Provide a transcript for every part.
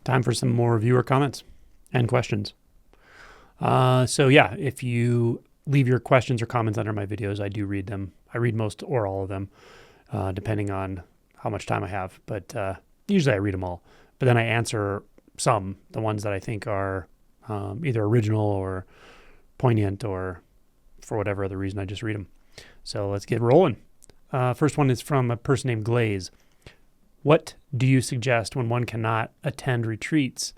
Time for some more viewer comments and questions. So yeah, if you leave your questions or comments under my videos, I do read them. I read most or all of them, depending on how much time I have. But usually I read them all. But then I answer some, the ones that I think are either original or poignant or for whatever other reason, I just read them. So let's get rolling. First one is from a person named Glaze. What do you suggest when one cannot attend retreats,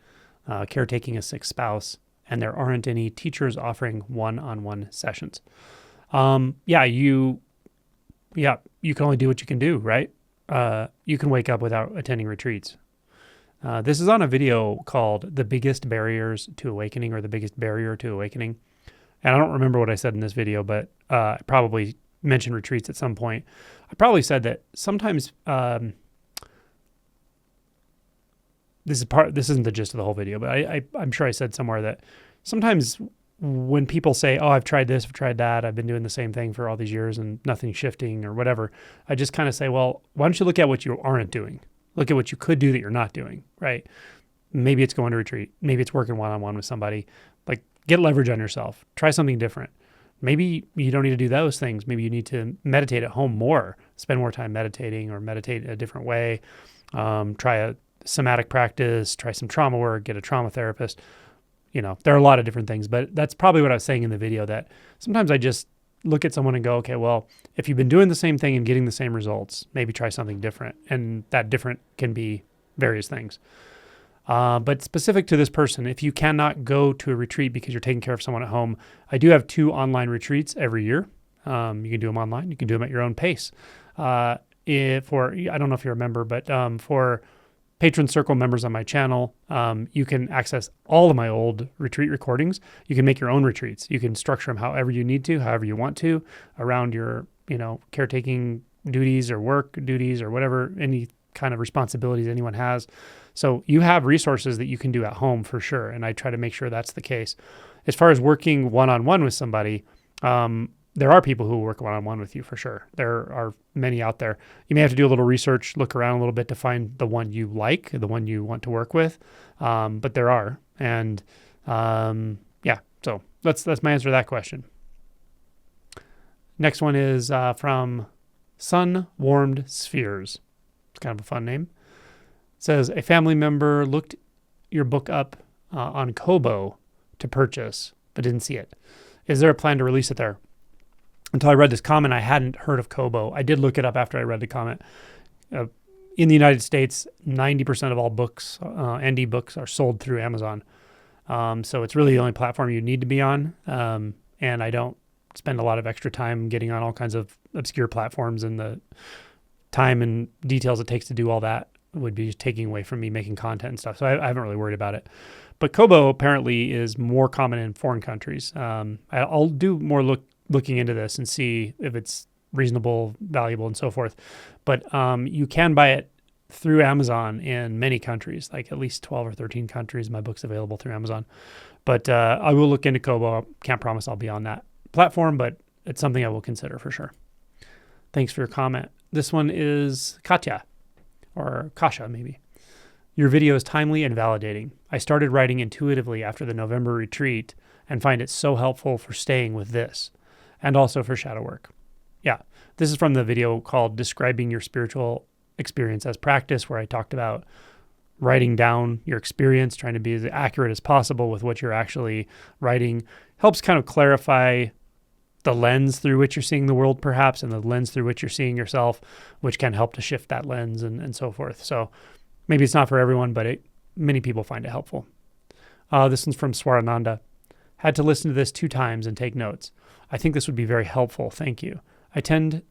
caretaking a sick spouse, and there aren't any teachers offering one-on-one sessions? You can only do what you can do, right? You can wake up without attending retreats. This is on a video called The Biggest Barriers to Awakening, or The Biggest Barrier to Awakening. And I don't remember what I said in this video, but I probably mentioned retreats at some point. I probably said that sometimes this isn't the gist of the whole video, but I'm sure I said somewhere that sometimes when people say, oh, I've tried this, I've tried that, I've been doing the same thing for all these years and nothing's shifting or whatever, I just kind of say, well, why don't you look at what you aren't doing? Look at what you could do that you're not doing, right? Maybe it's going to retreat. Maybe it's working one-on-one with somebody. Like, get leverage on yourself. Try something different. Maybe you don't need to do those things. Maybe you need to meditate at home more, spend more time meditating, or meditate in a different way. Try a somatic practice, try some trauma work, get a trauma therapist. You know, there are a lot of different things, but that's probably what I was saying in the video, that sometimes I just look at someone and go, okay, well, if you've been doing the same thing and getting the same results, maybe try something different. And that different can be various things. But specific to this person, if you cannot go to a retreat because you're taking care of someone at home, I do have 2 online retreats every year. You can do them online. You can do them at your own pace. I don't know if you remember, but for Patron Circle members on my channel, you can access all of my old retreat recordings. You can make your own retreats. You can structure them however you need to, however you want to, around your, caretaking duties or work duties or whatever, any kind of responsibilities anyone has. So you have resources that you can do at home for sure. And I try to make sure that's the case. As far as working one-on-one with somebody, there are people who work one-on-one with you for sure. There are many out there. You may have to do a little research, look around a little bit to find the one you like, the one you want to work with. But there are. And so that's my answer to that question. Next one is from Sun-Warmed Spheres. It's kind of a fun name. It says, a family member looked your book up on Kobo to purchase, but didn't see it. Is there a plan to release it there? Until I read this comment, I hadn't heard of Kobo. I did look it up after I read the comment. In the United States, 90% of all books, ND books, are sold through Amazon. So it's really the only platform you need to be on. And I don't spend a lot of extra time getting on all kinds of obscure platforms, and the time and details it takes to do all that would be just taking away from me making content and stuff. So I haven't really worried about it. But Kobo apparently is more common in foreign countries. I'll do more looking into this and see if it's reasonable, valuable, and so forth. But you can buy it through Amazon in many countries, like at least 12 or 13 countries. My book's available through Amazon. But I will look into Kobo. Can't promise I'll be on that platform, but it's something I will consider for sure. Thanks for your comment. This one is Katya, or Kasha maybe. Your video is timely and validating. I started writing intuitively after the November retreat and find it so helpful for staying with this, and also for shadow work. Yeah, this is from the video called Describing Your Spiritual Experience as Practice, where I talked about writing down your experience, trying to be as accurate as possible with what you're actually writing. Helps kind of clarify the lens through which you're seeing the world, perhaps, and the lens through which you're seeing yourself, which can help to shift that lens and so forth. So maybe it's not for everyone, but many people find it helpful. This one's from Swarananda. Had to listen to this 2 times and take notes. I think this would be very helpful. Thank you. I tend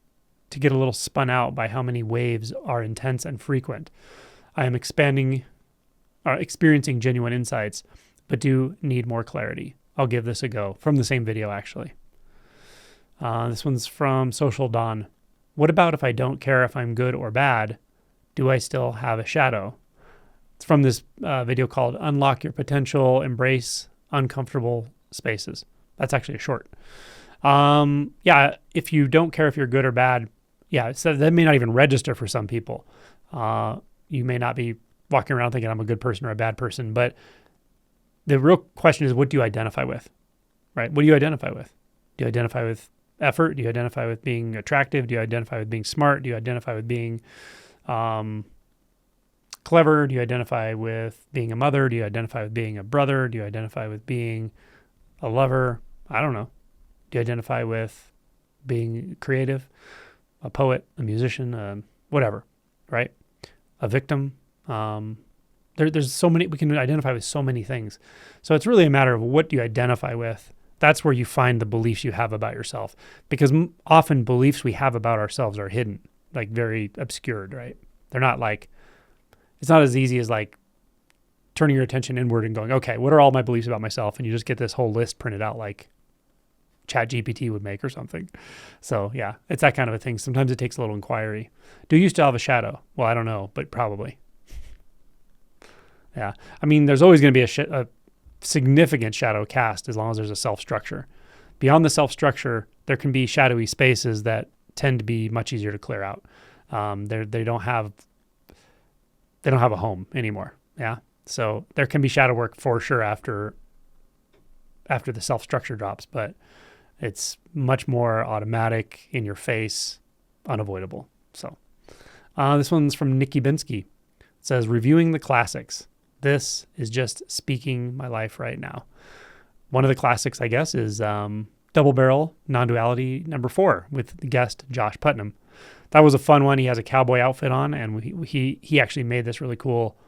to get a little spun out by how many waves are intense and frequent. I am experiencing genuine insights, but do need more clarity. I'll give this a go. From the same video, actually. This one's from Social Dawn. What about if I don't care if I'm good or bad? Do I still have a shadow? It's from this video called Unlock Your Potential, Embrace Uncomfortable Spaces. That's actually a short. If you don't care if you're good or bad, so that may not even register for some people. You may not be walking around thinking I'm a good person or a bad person. But the real question is, what do you identify with, right? What do you identify with? Do you identify with effort? Do you identify with being attractive? Do you identify with being smart? Do you identify with being clever? Do you identify with being a mother? Do you identify with being a brother? Do you identify with being a lover? I don't know. Do you identify with being creative, a poet, a musician, whatever, right? A victim. There's so many, we can identify with so many things. So it's really a matter of what do you identify with. That's where you find the beliefs you have about yourself, because often beliefs we have about ourselves are hidden, like very obscured, right? They're not like, it's not as easy as like turning your attention inward and going, okay, what are all my beliefs about myself? And you just get this whole list printed out like ChatGPT would make or something. So yeah, it's that kind of a thing. Sometimes it takes a little inquiry. Do you still have a shadow? Well, I don't know, but probably. Yeah. I mean, there's always going to be a significant shadow cast as long as there's a self-structure. Beyond the self-structure, there can be shadowy spaces that tend to be much easier to clear out. They don't have a home anymore. Yeah. So there can be shadow work for sure after the self-structure drops, but it's much more automatic, in your face, unavoidable. So this one's from Nikki Binsky. It says, reviewing the classics. This is just speaking my life right now. One of the classics, I guess, is Double Barrel Non-Duality #4 with the guest Josh Putnam. That was a fun one. He has a cowboy outfit on, and he actually made this really cool.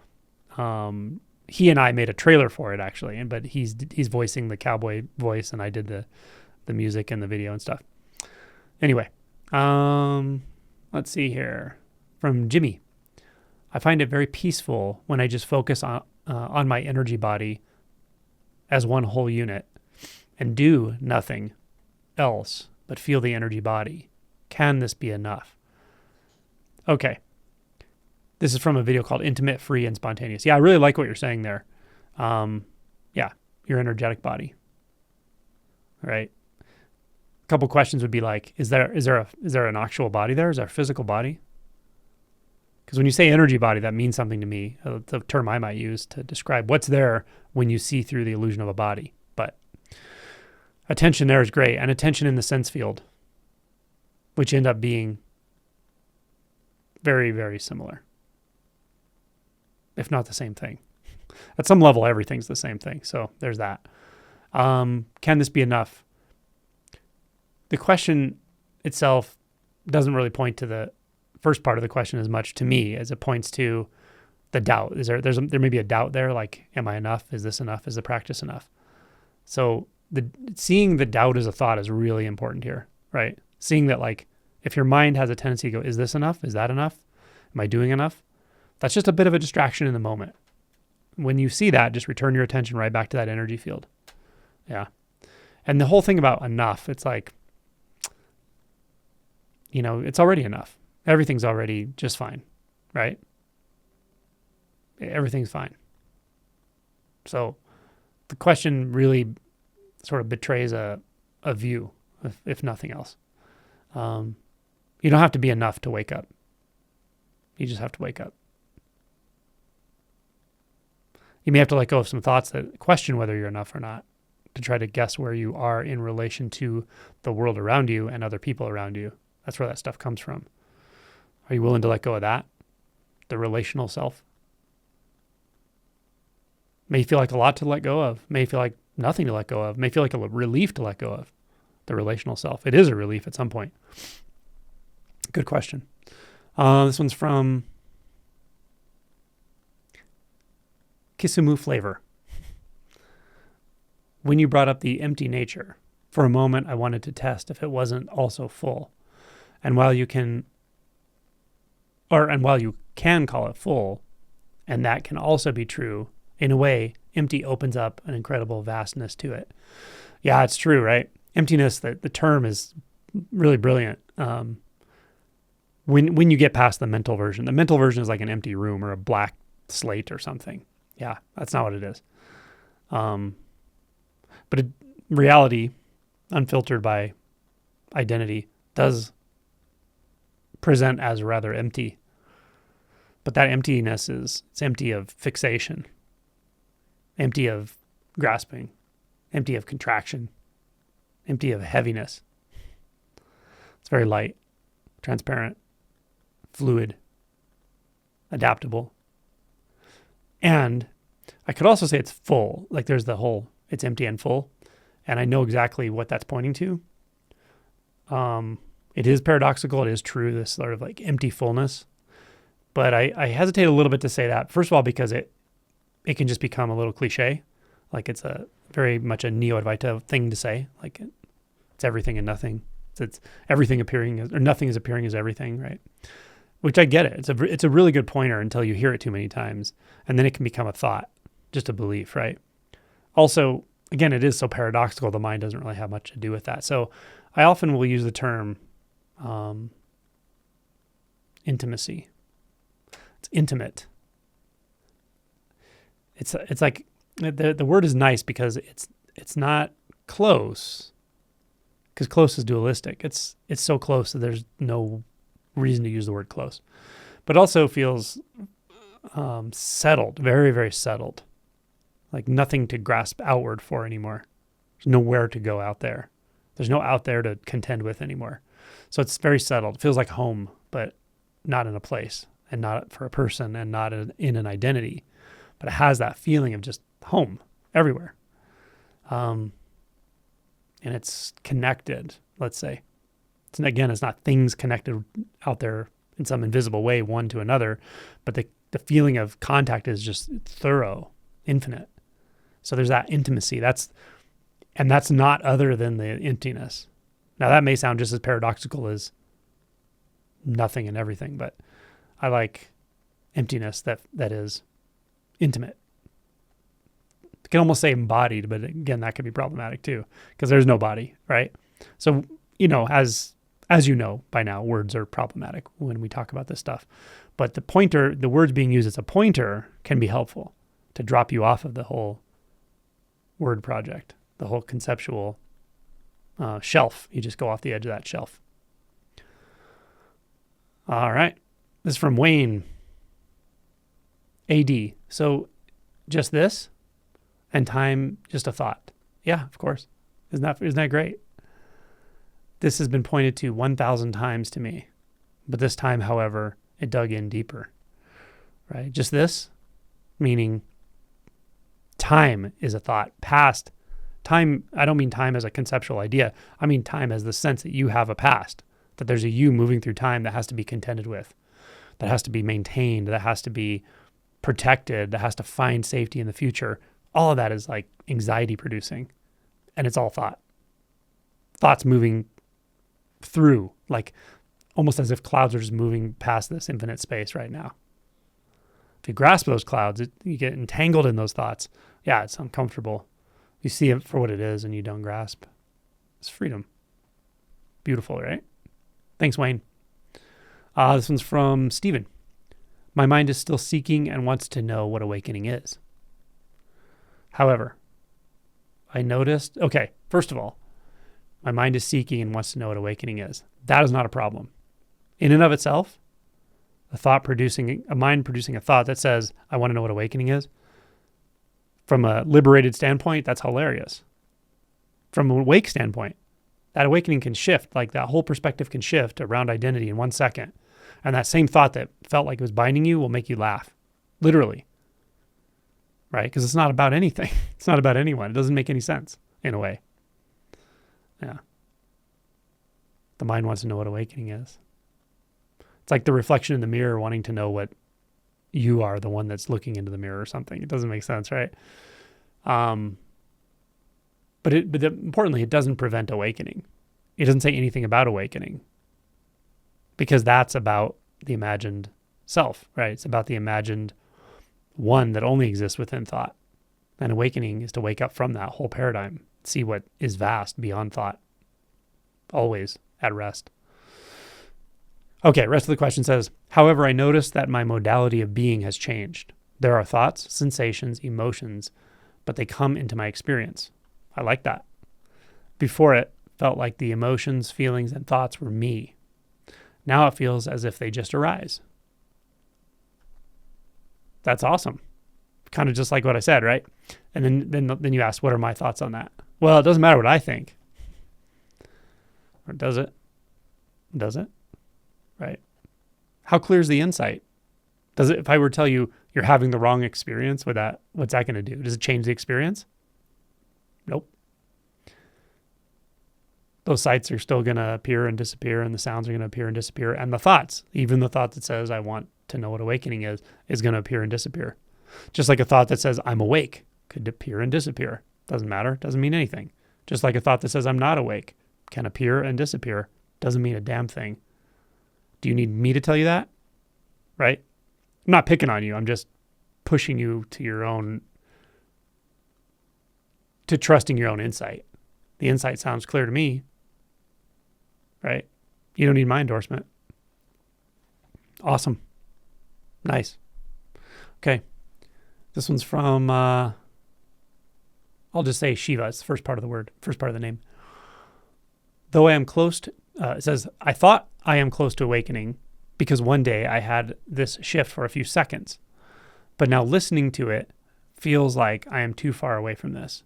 He and I made a trailer for it actually, but he's voicing the cowboy voice, and I did the music and the video and stuff. Anyway, let's see here. From Jimmy. I find it very peaceful when I just focus on my energy body as one whole unit and do nothing else but feel the energy body. Can this be enough? Okay. This is from a video called Intimate, Free, and Spontaneous. Yeah, I really like what you're saying there. Yeah, your energetic body. All right. A couple questions would be like, is there an actual body there? Is there a physical body? Because when you say energy body, that means something to me. The term I might use to describe what's there when you see through the illusion of a body. But attention there is great. And attention in the sense field, which end up being very, very similar, if not the same thing. At some level, everything's the same thing. So there's that. Can this be enough? The question itself doesn't really point to the first part of the question as much to me as it points to the doubt. There may be a doubt there, like, am I enough? Is this enough? Is the practice enough? So seeing the doubt as a thought is really important here, right? Seeing that, like, if your mind has a tendency to go, is this enough? Is that enough? Am I doing enough? That's just a bit of a distraction in the moment. When you see that, just return your attention right back to that energy field. Yeah. And the whole thing about enough, it's like, it's already enough. Everything's already just fine, right? Everything's fine. So the question really sort of betrays a view, if nothing else. You don't have to be enough to wake up. You just have to wake up. You may have to let go of some thoughts that question whether you're enough or not, to try to guess where you are in relation to the world around you and other people around you. That's where that stuff comes from. Are you willing to let go of that? The relational self? May feel like a lot to let go of. May feel like nothing to let go of. May feel like a relief to let go of. The relational self. It is a relief at some point. Good question. This one's from Kisumu Flavor. When you brought up the empty nature, for a moment I wanted to test if it wasn't also full. And while you can call it full, and that can also be true, in a way, empty opens up an incredible vastness to it. Yeah, it's true, right? Emptiness, the term is really brilliant. When you get past the mental version is like an empty room or a black slate or something. Yeah, that's not what it is. But reality, unfiltered by identity, does present as rather empty. But that emptiness it's empty of fixation, empty of grasping, empty of contraction, empty of heaviness. It's very light, transparent, fluid, adaptable. And I could also say it's full. Like there's the whole, it's empty and full. And I know exactly what that's pointing to. It is paradoxical. It is true, this sort of like empty fullness. But I hesitate a little bit to say that. First of all, because it can just become a little cliche. Like it's a very much a neo-Advaita thing to say. Like it's everything and nothing. It's everything appearing or nothing is appearing as everything, right? Which I get it. It's a really good pointer until you hear it too many times. And then it can become a thought, just a belief, right? Also, again, it is so paradoxical. The mind doesn't really have much to do with that. So I often will use the term intimacy. It's intimate. It's like the word is nice because it's not close, because close is dualistic. It's so close that there's no reason to use the word close, but also feels settled, very, very settled, like nothing to grasp outward for anymore. There's nowhere to go out there. There's no out there to contend with anymore. So it's very settled. It feels like home, but not in a place and not for a person and not in an identity, but it has that feeling of just home everywhere. And it's connected, let's say. It's not things connected out there in some invisible way, one to another, but the feeling of contact is just thorough, infinite. So there's that intimacy. That's not other than the emptiness. Now that may sound just as paradoxical as nothing and everything, but I like emptiness that is intimate. I can almost say embodied, but again, that could be problematic too, because there's no body, right? So, as you know by now, words are problematic when we talk about this stuff. But the words being used as a pointer can be helpful to drop you off of the whole word project, the whole conceptual shelf. You just go off the edge of that shelf. All right. This is from Wayne AD. So just this and time, just a thought. Yeah, of course. Isn't that great? This has been pointed to 1,000 times to me, but this time, however, it dug in deeper, right? Just this, meaning time is a thought. Past, time, I don't mean time as a conceptual idea. I mean time as the sense that you have a past, that there's a you moving through time that has to be contended with, that has to be maintained, that has to be protected, that has to find safety in the future. All of that is like anxiety producing, and it's all thought. Thoughts moving through, like almost as if clouds are just moving past this infinite space right now. If you grasp those clouds, you get entangled in those thoughts. Yeah, it's uncomfortable. You see it for what it is and you don't grasp. It's freedom. Beautiful, right? Thanks, Wayne. This one's from Stephen. My mind is still seeking and wants to know what awakening is. However, I noticed, first of all, my mind is seeking and wants to know what awakening is. That is not a problem. In and of itself, a mind producing a thought that says, I want to know what awakening is, from a liberated standpoint, that's hilarious. From an awake standpoint, that awakening can shift, like that whole perspective can shift around identity in 1 second. And that same thought that felt like it was binding you will make you laugh, literally, right? Because it's not about anything. It's not about anyone. It doesn't make any sense in a way. Yeah. The mind wants to know what awakening is. It's like the reflection in the mirror wanting to know what you are, the one that's looking into the mirror or something. It doesn't make sense, right? But importantly, it doesn't prevent awakening. It doesn't say anything about awakening, because that's about the imagined self, right? It's about the imagined one that only exists within thought. And awakening is to wake up from that whole paradigm, see what is vast beyond thought, always at rest. Okay, rest of the question says, however, I noticed that my modality of being has changed. There are thoughts, sensations, emotions, but they come into my experience. I like that. Before it felt like the emotions, feelings, and thoughts were me. Now it feels as if they just arise. That's awesome. Kind of just like what I said, right? And then you ask, what are my thoughts on that? Well, it doesn't matter what I think. Or does it? Does it? Right? How clear is the insight? Does it, if I were to tell you you're having the wrong experience, what's that going to do? Does it change the experience? Nope. Those sights are still going to appear and disappear, and the sounds are going to appear and disappear, and the thoughts, even the thought that says, I want to know what awakening is going to appear and disappear. Just like a thought that says, I'm awake, could appear and disappear. Doesn't matter, doesn't mean anything. Just like a thought that says, I'm not awake, can appear and disappear. Doesn't mean a damn thing. Do you need me to tell you that? Right? I'm not picking on you. I'm just pushing you to trusting your own insight. The insight sounds clear to me, right? You don't need my endorsement. Awesome. Nice. Okay. This one's from, I'll just say Shiva. It's the first part of the name. Though I am close to, it says, I thought I am close to awakening because one day I had this shift for a few seconds, but now listening to it feels like I am too far away from this.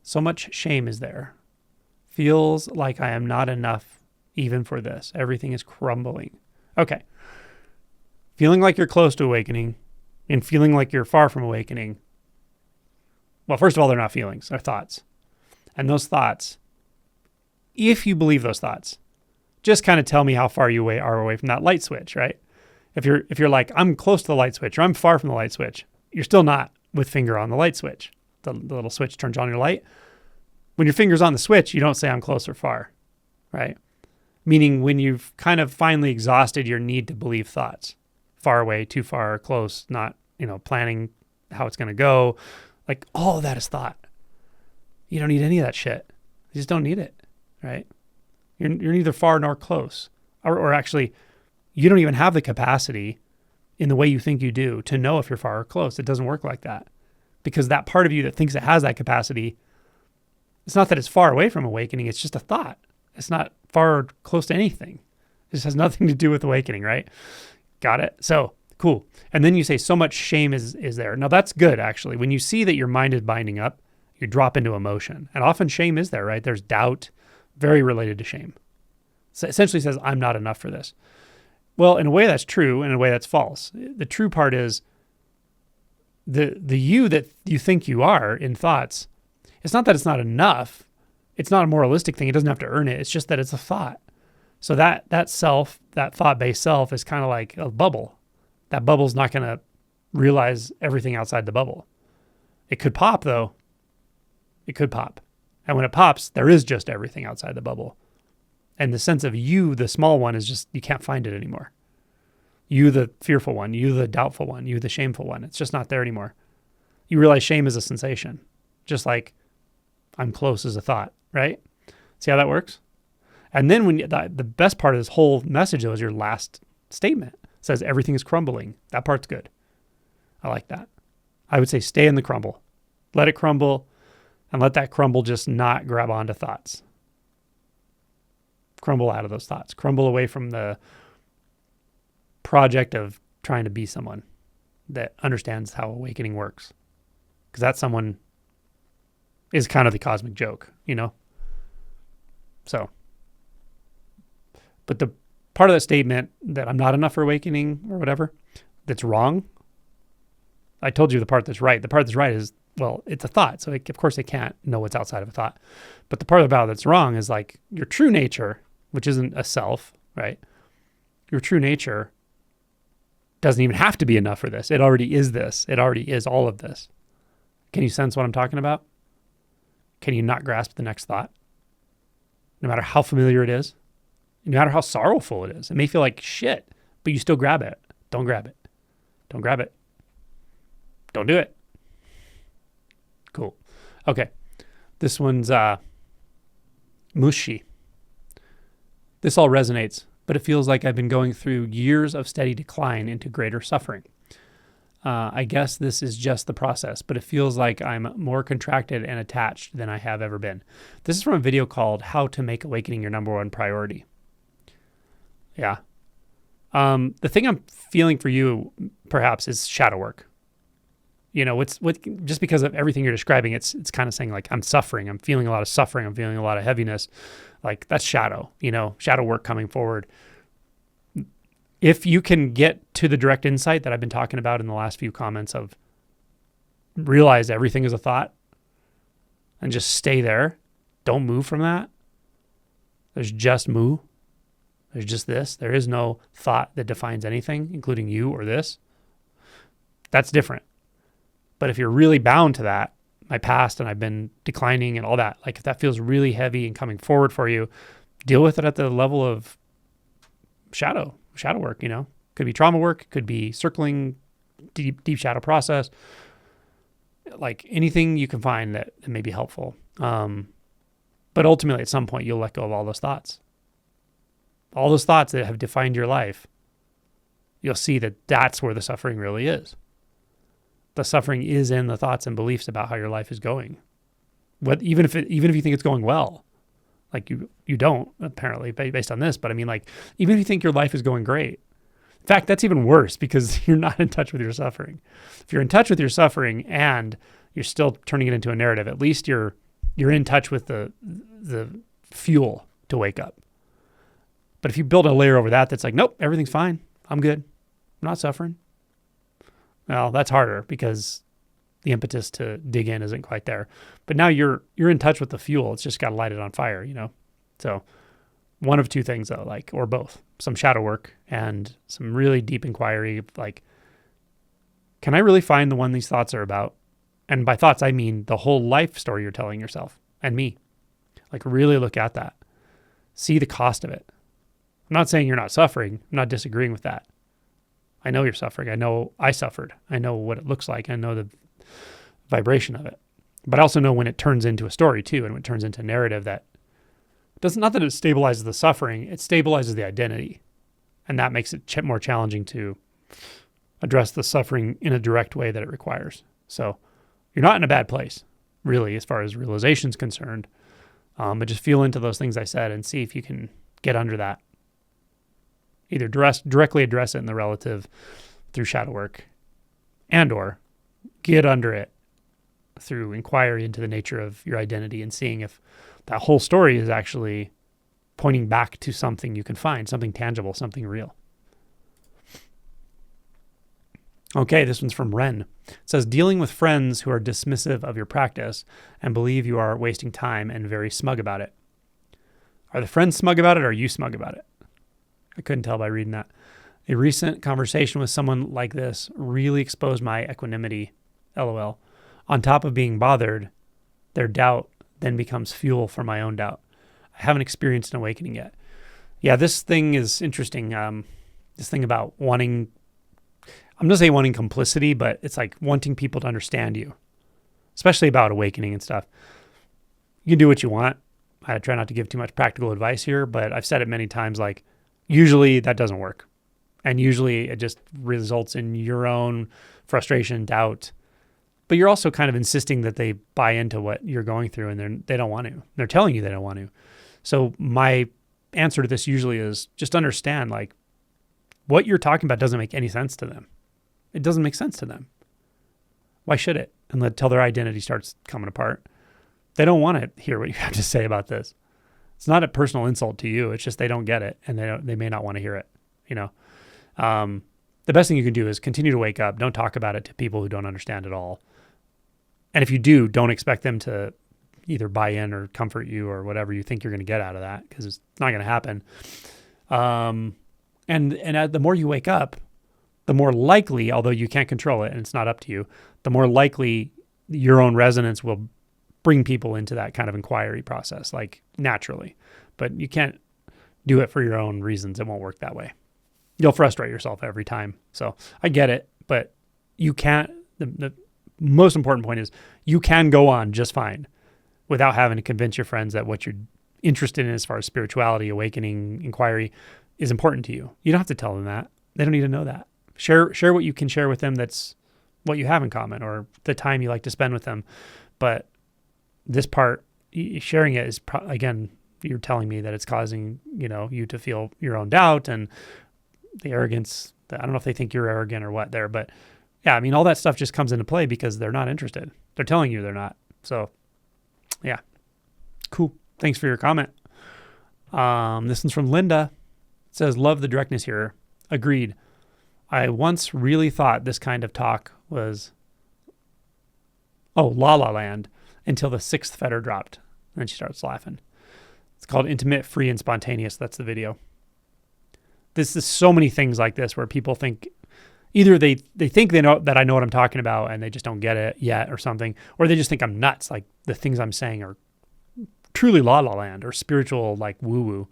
So much shame is there. Feels like I am not enough even for this. Everything is crumbling. Okay. Feeling like you're close to awakening and feeling like you're far from awakening. Well, first of all, they're not feelings, they're thoughts. And those thoughts, if you believe those thoughts, just kind of tell me how far you are away from that light switch, right? If you're like, I'm close to the light switch or I'm far from the light switch, you're still not with finger on the light switch. The little switch turns on your light. When your finger's on the switch, you don't say I'm close or far, right? Meaning when you've kind of finally exhausted your need to believe thoughts, far away, too far, close, not, planning how it's going to go. Like all of that is thought. You don't need any of that shit. You just don't need it, right? You're neither far nor close. Or actually, you don't even have the capacity in the way you think you do to know if you're far or close. It doesn't work like that. Because that part of you that thinks it has that capacity, it's not that it's far away from awakening, it's just a thought. It's not far or close to anything. It just has nothing to do with awakening, right? Got it? So, cool. And then you say so much shame is there. Now that's good, actually. When you see that your mind is binding up, you drop into emotion. And often shame is there, right? There's doubt, very related to shame. So it essentially says, I'm not enough for this. Well, in a way that's true, in a way that's false. The true part is, the you that you think you are in thoughts, it's not that it's not enough. It's not a moralistic thing. It doesn't have to earn it. It's just that it's a thought. So that self, that thought-based self is kind of like a bubble. That bubble's not going to realize everything outside the bubble. It could pop, though. It could pop. And when it pops, there is just everything outside the bubble. And the sense of you, the small one, is just, you can't find it anymore. You, the fearful one, you, the doubtful one, you, the shameful one. It's just not there anymore. You realize shame is a sensation, just like I'm close is a thought, right? See how that works? And then when the best part of this whole message, though, is your last statement. It says everything is crumbling. That part's good. I like that. I would say stay in the crumble. Let it crumble, and let that crumble just not grab onto thoughts. Crumble out of those thoughts. Crumble away from the project of trying to be someone that understands how awakening works. Because that someone is kind of the cosmic joke, So, but the part of that statement that I'm not enough for awakening or whatever, that's wrong. I told you the part that's right. The part that's right is, well, it's a thought. So of course it can't know what's outside of a thought. But the part about that's wrong is like your true nature, which isn't a self, right? Your true nature doesn't even have to be enough for this. It already is this. It already is all of this. Can you sense what I'm talking about? Can you not grasp the next thought? No matter how familiar it is, no matter how sorrowful it is. It may feel like shit, but you still grab it. Don't grab it. Don't grab it. Don't do it. Cool. Okay. This one's Mushi. This all resonates, but it feels like I've been going through years of steady decline into greater suffering. I guess this is just the process, but it feels like I'm more contracted and attached than I have ever been. This is from a video called How to Make Awakening Your Number One Priority. Yeah. The thing I'm feeling for you, perhaps, is shadow work. Just because of everything you're describing, it's kind of saying like, I'm suffering. I'm feeling a lot of suffering. I'm feeling a lot of heaviness. Like that's shadow, shadow work coming forward. If you can get to the direct insight that I've been talking about in the last few comments of realize everything is a thought and just stay there. Don't move from that. There's just mu. There's just this. There is no thought that defines anything, including you or this. That's different. But if you're really bound to that, my past and I've been declining and all that, like if that feels really heavy and coming forward for you, deal with it at the level of shadow work, Could be trauma work, could be circling, deep shadow process, like anything you can find that may be helpful. But ultimately at some point you'll let go of all those thoughts that have defined your life. You'll see that that's where the suffering really is. The suffering is in the thoughts and beliefs about how your life is going. Even if you think it's going well, like you don't apparently based on this, but I mean, like, even if you think your life is going great, in fact, that's even worse because you're not in touch with your suffering. If you're in touch with your suffering and you're still turning it into a narrative, at least you're in touch with the fuel to wake up. But if you build a layer over that's like, nope, everything's fine. I'm good. I'm not suffering. Well, that's harder because the impetus to dig in isn't quite there. But now you're in touch with the fuel. It's just got to light it on fire, So one of two things though, like, or both, some shadow work and some really deep inquiry. Like, can I really find the one these thoughts are about? And by thoughts, I mean the whole life story you're telling yourself and me. Like, really look at that. See the cost of it. I'm not saying you're not suffering. I'm not disagreeing with that. I know you're suffering. I know I suffered. I know what it looks like. I know the vibration of it. But I also know when it turns into a story too, and when it turns into a narrative that not that it stabilizes the suffering, it stabilizes the identity. And that makes it more challenging to address the suffering in a direct way that it requires. So you're not in a bad place, really, as far as realization is concerned. But just feel into those things I said and see if you can get under that. Either directly address it in the relative through shadow work and or get under it through inquiry into the nature of your identity and seeing if that whole story is actually pointing back to something you can find, something tangible, something real. Okay, this one's from Ren. It says, dealing with friends who are dismissive of your practice and believe you are wasting time and very smug about it. Are the friends smug about it or are you smug about it? I couldn't tell by reading that. A recent conversation with someone like this really exposed my equanimity, LOL. On top of being bothered, their doubt then becomes fuel for my own doubt. I haven't experienced an awakening yet. Yeah, this thing is interesting. This thing about wanting, I'm going to say wanting complicity, but it's like wanting people to understand you, especially about awakening and stuff. You can do what you want. I try not to give too much practical advice here, but I've said it many times, like, usually that doesn't work. And usually it just results in your own frustration, doubt. But you're also kind of insisting that they buy into what you're going through and they don't want to. They're telling you they don't want to. So my answer to this usually is just understand, like, what you're talking about doesn't make any sense to them. It doesn't make sense to them. Why should it? Until their identity starts coming apart. They don't want to hear what you have to say about this. It's not a personal insult to you. It's just they don't get it, and they may not want to hear it. The best thing you can do is continue to wake up. Don't talk about it to people who don't understand at all. And if you do, don't expect them to either buy in or comfort you or whatever you think you're going to get out of that, because it's not going to happen. And the more you wake up, the more likely, although you can't control it and it's not up to you, the more likely your own resonance will bring people into that kind of inquiry process, like naturally. But you can't do it for your own reasons. It won't work that way. You'll frustrate yourself every time. So I get it, but you can't, the most important point is you can go on just fine without having to convince your friends that what you're interested in as far as spirituality, awakening, inquiry is important to you. You don't have to tell them that. They don't need to know that. Share what you can share with them that's what you have in common or the time you like to spend with them. But this part, sharing it is, again, you're telling me that it's causing, you to feel your own doubt and the arrogance. I don't know if they think you're arrogant or what there, but yeah, I mean, all that stuff just comes into play because they're not interested. They're telling you they're not. So yeah, cool. Thanks for your comment. This one's from Linda. It says, love the directness here. Agreed. I once really thought this kind of talk was, La La Land, until the sixth fetter dropped. And then she starts laughing. It's called Intimate, Free, and Spontaneous. That's the video. This is so many things like this where people think either they think they know that I know what I'm talking about and they just don't get it yet or something, or they just think I'm nuts. Like the things I'm saying are truly La La Land or spiritual, like woo-woo,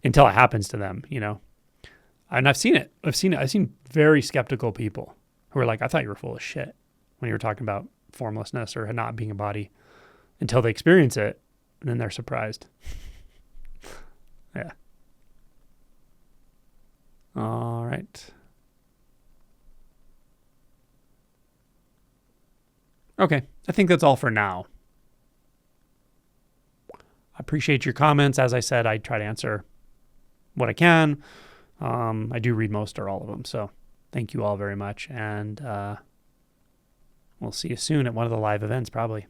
until it happens to them, you know? And I've seen it. I've seen very skeptical people who are like, I thought you were full of shit when you were talking about formlessness or not being a body, until they experience it. And then they're surprised. Yeah. All right. Okay. I think that's all for now. I appreciate your comments. As I said, I try to answer what I can. I do read most or all of them. So thank you all very much. And we'll see you soon at one of the live events, probably.